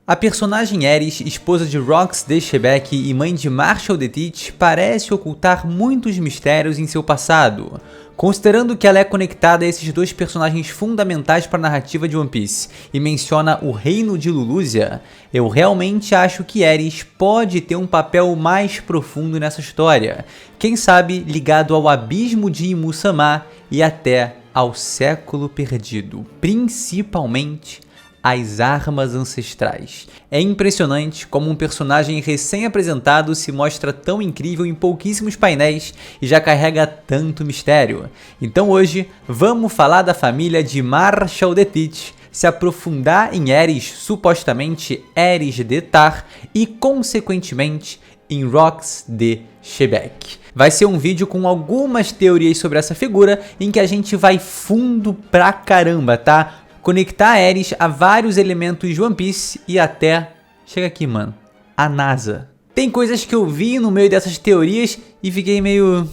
A personagem Aerys, esposa de Rox de Shebeck e mãe de Marshall de Teach, parece ocultar muitos mistérios em seu passado. Considerando que ela é conectada a esses dois personagens fundamentais para a narrativa de One Piece e menciona o reino de Lulusia, eu realmente acho que Aerys pode ter um papel mais profundo nessa história, quem sabe ligado ao abismo de Imu-sama e até ao século perdido, principalmente as armas ancestrais. É impressionante como um personagem recém-apresentado se mostra tão incrível em pouquíssimos painéis e já carrega tanto mistério. Então hoje vamos falar da família de Marshall de Teach, se aprofundar em Aerys, supostamente Aerys de Tar, e consequentemente em Rox de Shebeck. Vai ser um vídeo com algumas teorias sobre essa figura em que a gente vai fundo pra caramba, tá? Conectar Aerys a vários elementos de One Piece e até, chega aqui mano, a NASA. Tem coisas que eu vi no meio dessas teorias e fiquei meio...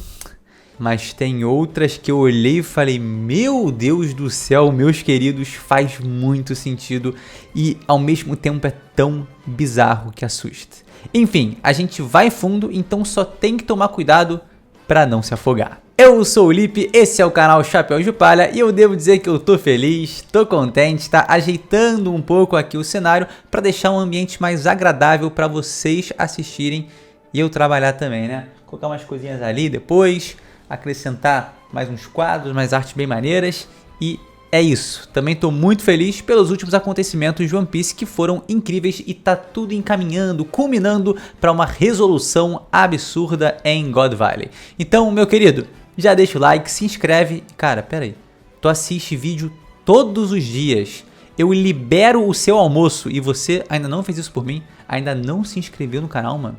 Mas tem outras que eu olhei e falei, meu Deus do céu, meus queridos, faz muito sentido e ao mesmo tempo é tão bizarro que assusta. Enfim, a gente vai fundo, então só tem que tomar cuidado para não se afogar. Eu sou o Lipe, esse é o canal Chapéu de Palha e eu devo dizer que eu tô feliz, tô contente, tá ajeitando um pouco aqui o cenário para deixar um ambiente mais agradável para vocês assistirem e eu trabalhar também, né? Colocar umas coisinhas ali depois, acrescentar mais uns quadros, mais artes bem maneiras e é isso. Também tô muito feliz pelos últimos acontecimentos de One Piece que foram incríveis e tá tudo encaminhando, culminando para uma resolução absurda em God Valley. Então, meu querido, já deixa o like, se inscreve. Cara, pera aí. Tu assiste vídeo todos os dias. Eu libero o seu almoço e você ainda não fez isso por mim? Ainda não se inscreveu no canal, mano?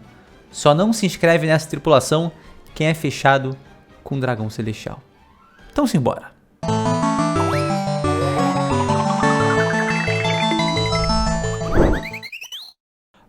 Só não se inscreve nessa tripulação quem é fechado com o Dragão Celestial. Então simbora.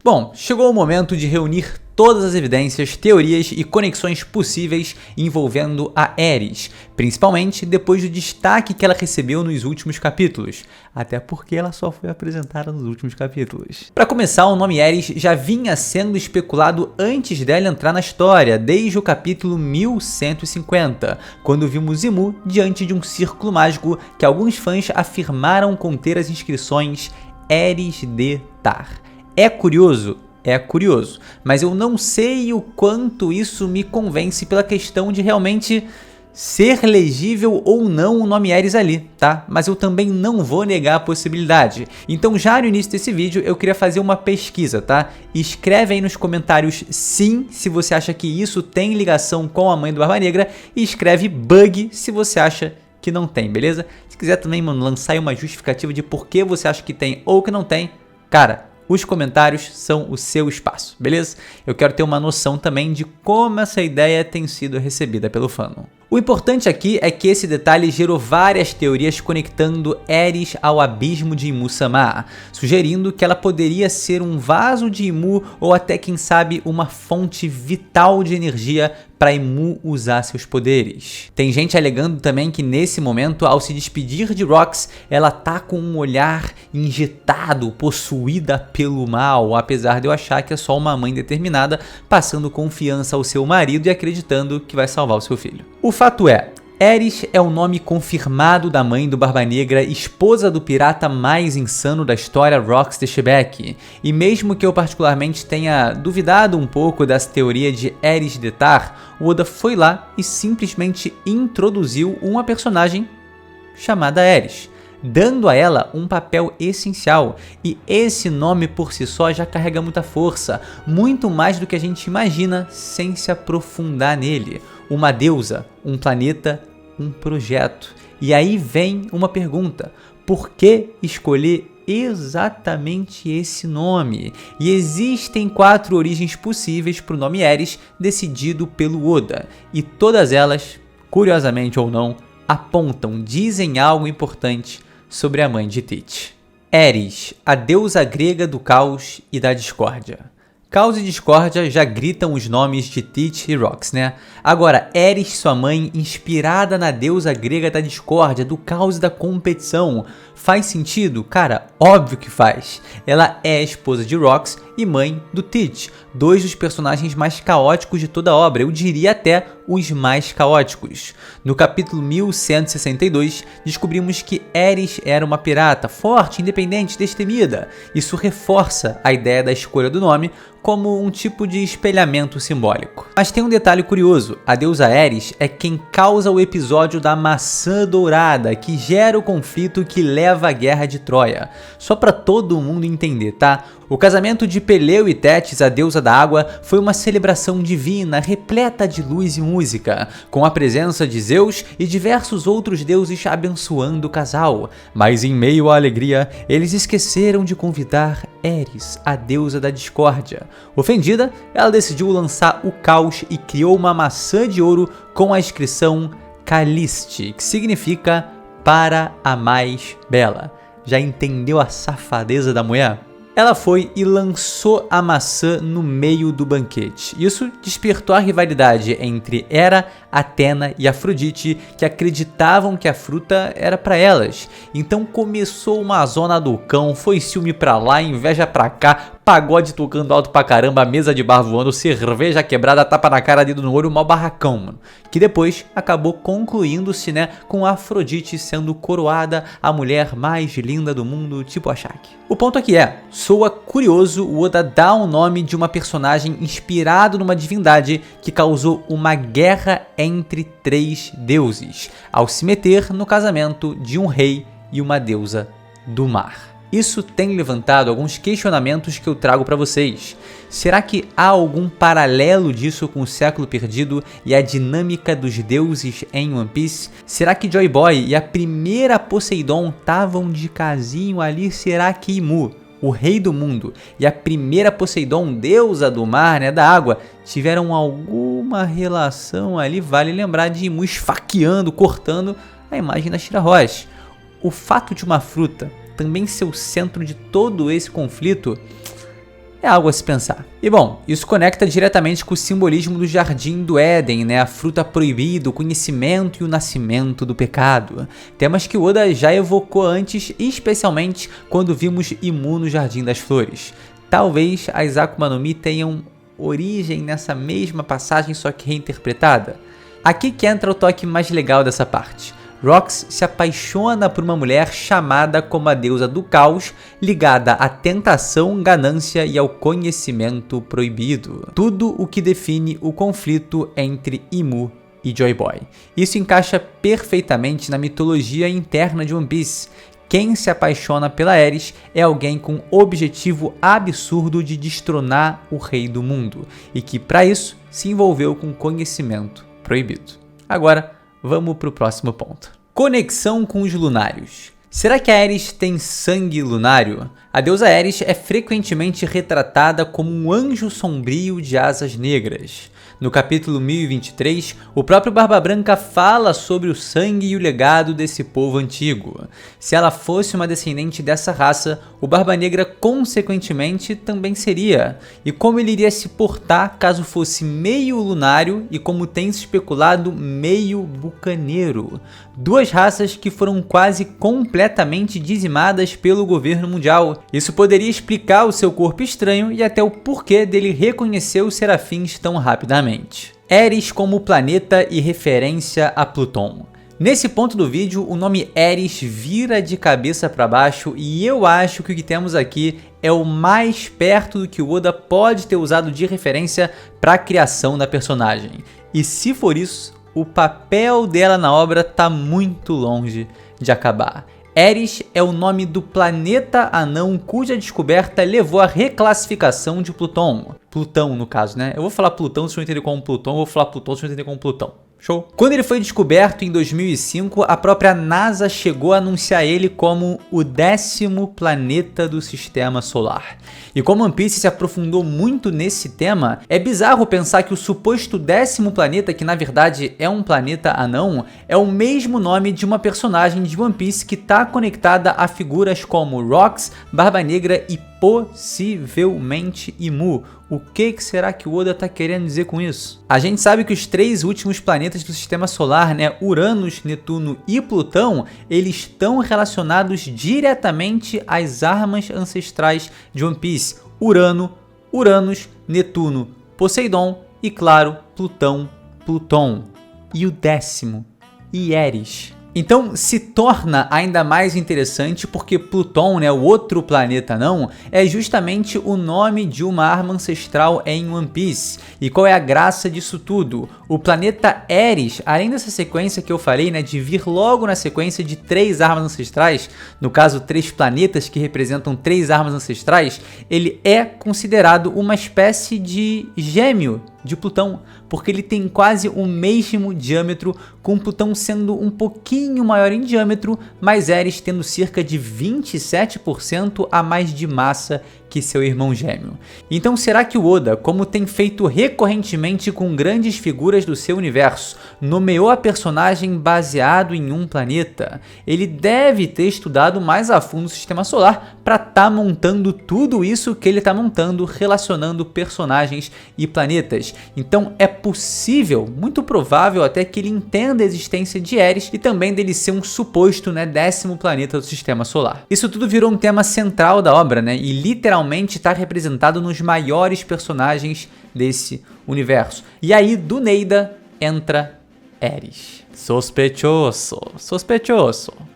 Bom, chegou o momento de reunir todas as evidências, teorias e conexões possíveis envolvendo a Aerys, principalmente depois do destaque que ela recebeu nos últimos capítulos, até porque ela só foi apresentada nos últimos capítulos. Para começar, o nome Aerys já vinha sendo especulado antes dela entrar na história, desde o capítulo 1150, quando vimos Imu diante de um círculo mágico que alguns fãs afirmaram conter as inscrições Aerys de Tar. É curioso? É curioso, mas eu não sei o quanto isso me convence pela questão de realmente ser legível ou não o nome Aerys ali, tá? Mas eu também não vou negar a possibilidade. Então já no início desse vídeo eu queria fazer uma pesquisa, tá? Escreve aí nos comentários sim se você acha que isso tem ligação com a mãe do Barba Negra e escreve bug se você acha que não tem, beleza? Se quiser também, mano, lançar aí uma justificativa de por que você acha que tem ou que não tem, cara, os comentários são o seu espaço, beleza? Eu quero ter uma noção também de como essa ideia tem sido recebida pelo fandom. O importante aqui é que esse detalhe gerou várias teorias conectando Aerys ao abismo de Imu-sama, sugerindo que ela poderia ser um vaso de Imu ou até, quem sabe, uma fonte vital de energia para Imu usar seus poderes. Tem gente alegando também que nesse momento, ao se despedir de Rox, ela tá com um olhar injetado, possuída pelo mal, apesar de eu achar que é só uma mãe determinada passando confiança ao seu marido e acreditando que vai salvar o seu filho. O fato é, Aerys é o nome confirmado da mãe do Barba Negra, esposa do pirata mais insano da história, Rox de Shebeck. E mesmo que eu particularmente tenha duvidado um pouco dessa teoria de Aerys de Tar, o Oda foi lá e simplesmente introduziu uma personagem chamada Aerys, dando a ela um papel essencial, e esse nome por si só já carrega muita força, muito mais do que a gente imagina sem se aprofundar nele. Uma deusa, um planeta, um projeto. E aí vem uma pergunta: por que escolher exatamente esse nome? E existem 4 origens possíveis para o nome Aerys decidido pelo Oda, e todas elas, curiosamente ou não, apontam, dizem algo importante sobre a mãe de Teach. Aerys, a deusa grega do caos e da discórdia. Caos e discórdia já gritam os nomes de Teach e Rox, né? Agora, Eris, sua mãe, inspirada na deusa grega da discórdia, do caos e da competição, faz sentido? Cara, óbvio que faz. Ela é a esposa de Rox e mãe do Teach, dois dos personagens mais caóticos de toda a obra, eu diria até os mais caóticos. No capítulo 1162, descobrimos que Eris era uma pirata, forte, independente, destemida. Isso reforça a ideia da escolha do nome como um tipo de espelhamento simbólico. Mas tem um detalhe curioso, a deusa Eris é quem causa o episódio da maçã dourada, que gera o conflito que leva à guerra de Troia. Só para todo mundo entender, tá? O casamento de Peleu e Tétis, a deusa da água, foi uma celebração divina, repleta de luz e música, com a presença de Zeus e diversos outros deuses abençoando o casal. Mas em meio à alegria, eles esqueceram de convidar Eris, a deusa da discórdia. Ofendida, ela decidiu lançar o caos e criou uma maçã de ouro com a inscrição Caliste, que significa para a mais bela. Já entendeu a safadeza da mulher? Ela foi e lançou a maçã no meio do banquete. Isso despertou a rivalidade entre Hera, Atena e Afrodite, que acreditavam que a fruta era para elas. Então começou uma zona do cão, foi ciúme pra lá, inveja pra cá, pagode tocando alto pra caramba, mesa de bar voando, cerveja quebrada, tapa na cara, dedo no olho, mal barracão, mano. Que depois acabou concluindo-se, né, com Afrodite sendo coroada a mulher mais linda do mundo, tipo a Shaq. O ponto aqui é, soa curioso o Oda dar o nome de uma personagem inspirado numa divindade que causou uma guerra entre três deuses, ao se meter no casamento de um rei e uma deusa do mar. Isso tem levantado alguns questionamentos que eu trago para vocês. Será que há algum paralelo disso com o século perdido e a dinâmica dos deuses em One Piece? Será que Joy Boy e a primeira Poseidon estavam de casinho ali? Será que Imu, o rei do mundo, e a primeira Poseidon, deusa do mar, né, da água, tiveram alguma relação ali? Vale lembrar de Imu esfaqueando, cortando a imagem da Shirahoshi. O fato de uma fruta também ser o centro de todo esse conflito é algo a se pensar. E bom, isso conecta diretamente com o simbolismo do Jardim do Éden, né? A fruta proibida, o conhecimento e o nascimento do pecado. Temas que Oda já evocou antes, especialmente quando vimos Imu no Jardim das Flores. Talvez as Akuma no Mi tenham origem nessa mesma passagem, só que reinterpretada. Aqui que entra o toque mais legal dessa parte. Rox se apaixona por uma mulher chamada como a deusa do caos, ligada à tentação, ganância e ao conhecimento proibido. Tudo o que define o conflito entre Imu e Joy Boy. Isso encaixa perfeitamente na mitologia interna de One Piece. Quem se apaixona pela Eris é alguém com o objetivo absurdo de destronar o rei do mundo, e que para isso se envolveu com conhecimento proibido. Agora, vamos para o próximo ponto. Conexão com os lunários. Será que a Eris tem sangue lunário? A deusa Eris é frequentemente retratada como um anjo sombrio de asas negras. No capítulo 1023, o próprio Barba Branca fala sobre o sangue e o legado desse povo antigo. Se ela fosse uma descendente dessa raça, o Barba Negra consequentemente também seria. E como ele iria se portar caso fosse meio lunário e, como tem se especulado, meio bucaneiro. Duas raças que foram quase completamente dizimadas pelo governo mundial. Isso poderia explicar o seu corpo estranho e até o porquê dele reconhecer os serafins tão rapidamente. Eris como planeta e referência a Pluton. Nesse ponto do vídeo, o nome Eris vira de cabeça para baixo e eu acho que o que temos aqui é o mais perto do que o Oda pode ter usado de referência para a criação da personagem. E se for isso, o papel dela na obra tá muito longe de acabar. Eris é o nome do planeta anão cuja descoberta levou à reclassificação de Pluton. Plutão, no caso, né? Eu vou falar Plutão, vocês vão entender como Plutão, eu vou falar Plutão, vocês vão entender como Plutão. Show? Quando ele foi descoberto em 2005, a própria NASA chegou a anunciar ele como o 10º planeta do Sistema Solar. E como One Piece se aprofundou muito nesse tema, é bizarro pensar que o suposto 10º planeta, que na verdade é um planeta anão, é o mesmo nome de uma personagem de One Piece que está conectada a figuras como Rox, Barba Negra e possivelmente Imu. O que será que o Oda está querendo dizer com isso? A gente sabe que os 3 últimos planetas do Sistema Solar, né, Uranus, Netuno e Plutão, eles estão relacionados diretamente às armas ancestrais de One Piece. Uranus, Netuno, Poseidon e, claro, Plutão. E o 10º, Ares. Então se torna ainda mais interessante porque Plutão, né, o outro planeta não, é justamente o nome de uma arma ancestral em One Piece. E qual é a graça disso tudo? O planeta Ares, além dessa sequência que eu falei, né, de vir logo na sequência de 3 armas ancestrais, no caso 3 planetas que representam 3 armas ancestrais, ele é considerado uma espécie de gêmeo de Plutão, porque ele tem quase o mesmo diâmetro, com Plutão sendo um pouquinho maior em diâmetro, mas Ares tendo cerca de 27% a mais de massa que seu irmão gêmeo. Então será que o Oda, como tem feito recorrentemente com grandes figuras do seu universo, nomeou a personagem baseado em um planeta? Ele deve ter estudado mais a fundo o Sistema Solar para estar montando tudo isso que ele está montando, relacionando personagens e planetas. Então é possível, muito provável até, que ele entenda a existência de Ares e também dele ser um suposto, né, 10º planeta do Sistema Solar. Isso tudo virou um tema central da obra, né, e literalmente está representado nos maiores personagens desse universo. E aí, do Neida, entra Ares. Sospechoso.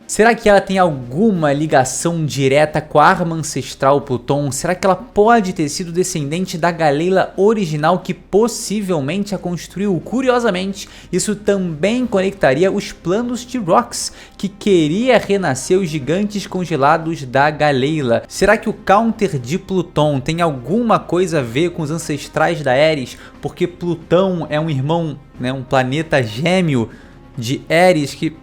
Será que ela tem alguma ligação direta com a arma ancestral Plutão? Será que ela pode ter sido descendente da Galeila original que possivelmente a construiu? Curiosamente, isso também conectaria os planos de Rox, que queria renascer os gigantes congelados da Galeila. Será que o counter de Plutão tem alguma coisa a ver com os ancestrais da Ares? Porque Plutão é um irmão, né, um planeta gêmeo de Ares que...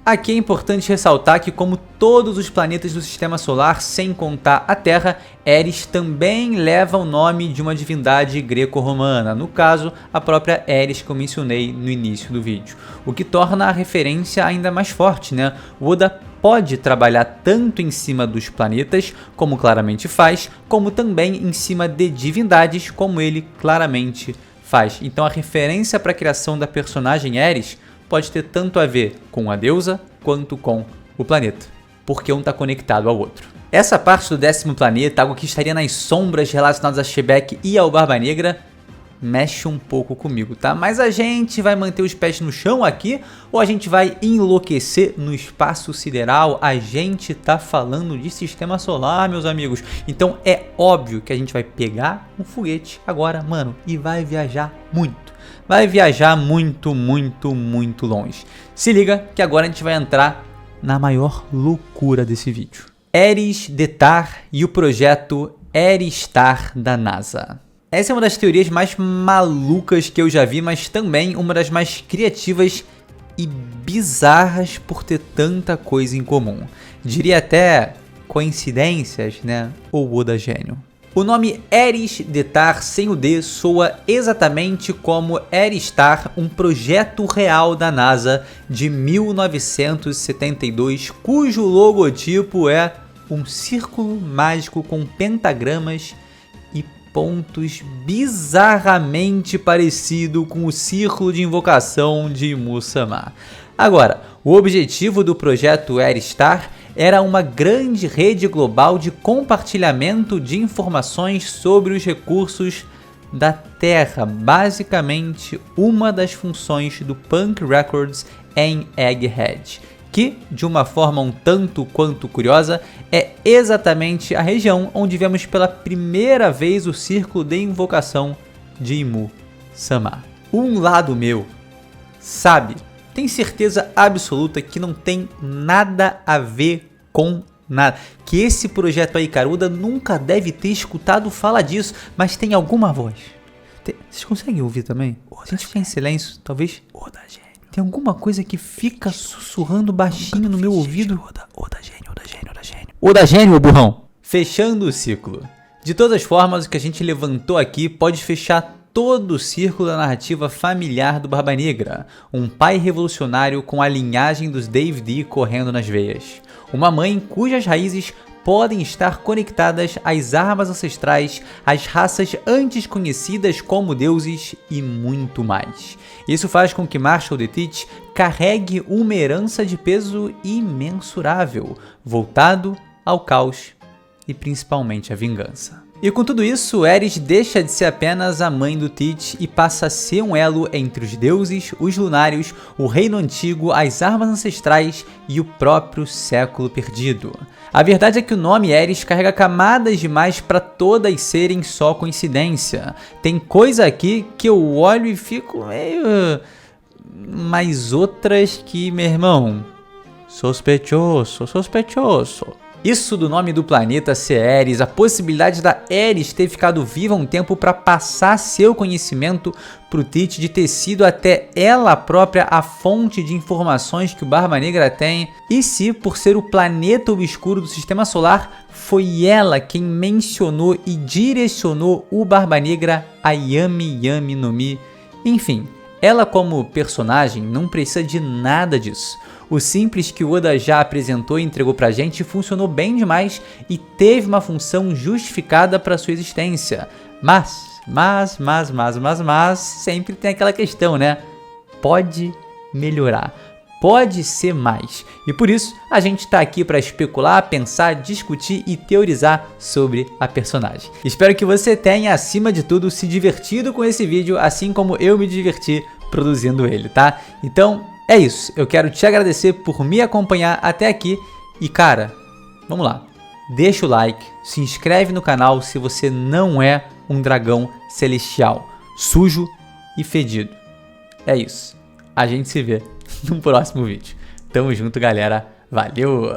Aqui é importante ressaltar que, como todos os planetas do Sistema Solar, sem contar a Terra, Ares também leva o nome de uma divindade greco-romana, no caso, a própria Ares que eu mencionei no início do vídeo, o que torna a referência ainda mais forte, né? O Oda pode trabalhar tanto em cima dos planetas, como claramente faz, como também em cima de divindades, como ele claramente faz. Então a referência para a criação da personagem Ares pode ter tanto a ver com a deusa quanto com o planeta, porque um está conectado ao outro. Essa parte do 10º planeta, algo que estaria nas sombras relacionadas a Shebeck e ao Barba Negra, mexe um pouco comigo, tá? Mas a gente vai manter os pés no chão aqui, ou a gente vai enlouquecer no espaço sideral? A gente tá falando de Sistema Solar, meus amigos. Então é óbvio que a gente vai pegar um foguete agora, mano, e vai viajar muito. Vai viajar muito longe. Se liga que agora a gente vai entrar na maior loucura desse vídeo. Ares Detar e o projeto Ares-Star da NASA. Essa é uma das teorias mais malucas que eu já vi, mas também uma das mais criativas e bizarras por ter tanta coisa em comum. Diria até coincidências, né? Ou Oda gênio. O nome Ares Detar sem o D soa exatamente como Ares-Star, um projeto real da NASA de 1972, cujo logotipo é um círculo mágico com pentagramas e pontos bizarramente parecido com o círculo de invocação de Mu-sama. Agora, o objetivo do projeto Ares-Star era uma grande rede global de compartilhamento de informações sobre os recursos da Terra, basicamente uma das funções do Punk Records em Egghead, que, de uma forma um tanto quanto curiosa, é exatamente a região onde vemos pela primeira vez o círculo de invocação de Imu-sama. Um lado meu sabe, tem certeza absoluta que não tem nada a ver com nada. Que esse projeto aí, cara, Oda nunca deve ter escutado falar disso, mas tem alguma voz. Vocês conseguem ouvir também? Se a gente ficar em silêncio, talvez... Oda gênio. Tem alguma coisa que fica sussurrando baixinho no meu ouvido. Oda gênio. Oda gênio, burrão. Fechando o ciclo. De todas as formas, o que a gente levantou aqui pode fechar todo o círculo da narrativa familiar do Barba Negra, um pai revolucionário com a linhagem dos Dave D correndo nas veias, uma mãe cujas raízes podem estar conectadas às armas ancestrais, às raças antes conhecidas como deuses e muito mais. Isso faz com que Marshall the Teach carregue uma herança de peso imensurável, voltado ao caos e principalmente à vingança. E com tudo isso, Aerys deixa de ser apenas a mãe do Teach e passa a ser um elo entre os deuses, os lunários, o reino antigo, as armas ancestrais e o próprio século perdido. A verdade é que o nome Aerys carrega camadas demais para todas serem só coincidência. Tem coisa aqui que eu olho e fico meio... mas outras que, meu irmão, sospechoso. Isso do nome do planeta ser Aerys, a possibilidade da Aerys ter ficado viva um tempo para passar seu conhecimento pro Teach, de ter sido até ela própria a fonte de informações que o Barba Negra tem, e se, por ser o planeta obscuro do Sistema Solar, foi ela quem mencionou e direcionou o Barba Negra a Yami Yami no Mi. Enfim, ela como personagem não precisa de nada disso. O simples que o Oda já apresentou e entregou pra gente funcionou bem demais e teve uma função justificada para sua existência. Mas, sempre tem aquela questão, né? Pode melhorar, pode ser mais. E por isso, a gente tá aqui para especular, pensar, discutir e teorizar sobre a personagem. Espero que você tenha, acima de tudo, se divertido com esse vídeo, assim como eu me diverti produzindo ele, tá? Então... é isso, eu quero te agradecer por me acompanhar até aqui e cara, vamos lá, deixa o like, se inscreve no canal se você não é um dragão celestial, sujo e fedido. É isso, a gente se vê no próximo vídeo. Tamo junto, galera, valeu!